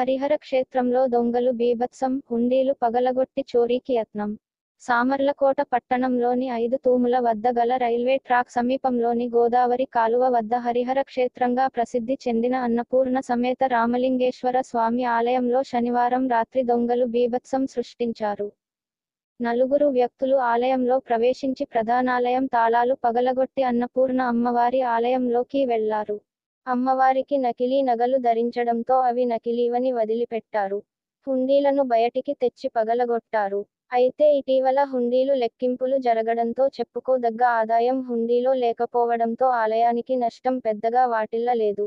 హరిహర క్షేత్రంలో దొంగలు బీభత్సం, హుండీలు పగలగొట్టి చోరీకి యత్నం. సామర్లకోట పట్టణంలోని 5 తూముల వద్ద గల రైల్వే ట్రాక్ సమీపంలోని గోదావరి కాలువ వద్ద హరిహర క్షేత్రంగా ప్రసిద్ధి చెందిన అన్నపూర్ణ సమేత రామలింగేశ్వర స్వామి ఆలయంలో శనివారం రాత్రి దొంగలు బీభత్సం సృష్టించారు. 4 వ్యక్తులు ఆలయంలో ప్రవేశించి ప్రధానాలయం తాళాలు పగలగొట్టి అన్నపూర్ణ అమ్మవారి ఆలయంలోకి వెళ్లారు. అమ్మవారికి నకిలీ నగలు ధరించడంతో అవి నకిలీవని వదిలిపెట్టారు. హుండీలను బయటికి తెచ్చి పగలగొట్టారు. అయితే ఇటీవల హుండీలు లెక్కింపులు జరగడంతో చెప్పుకోదగ్గ ఆదాయం హుండీలో లేకపోవడంతో ఆలయానికి నష్టం పెద్దగా వాటిల్లలేదు.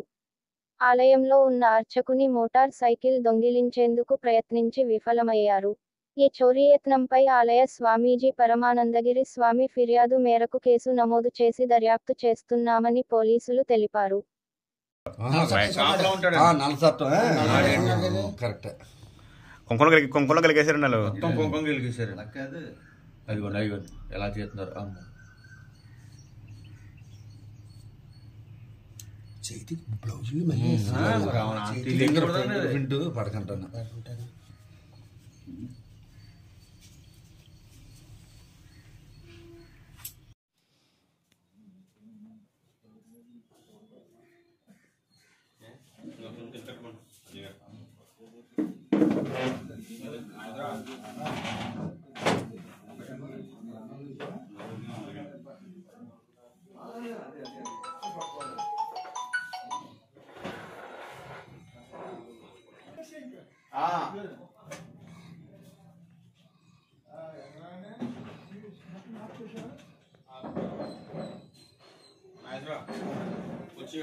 ఆలయంలో ఉన్న అర్చకుని మోటార్ సైకిల్ దొంగిలించేందుకు ప్రయత్నించి విఫలమయ్యారు. ఈ చోరీయత్నంపై ఆలయ స్వామీజీ పరమానందగిరి స్వామి ఫిర్యాదు మేరకు కేసు నమోదు చేసి దర్యాప్తు చేస్తున్నామని పోలీసులు తెలిపారు. కుంకుమ కలిగేశారు ఎలా చేస్తున్నారు చేతికి బ్లౌజులు పడకంటాను. వచ్చి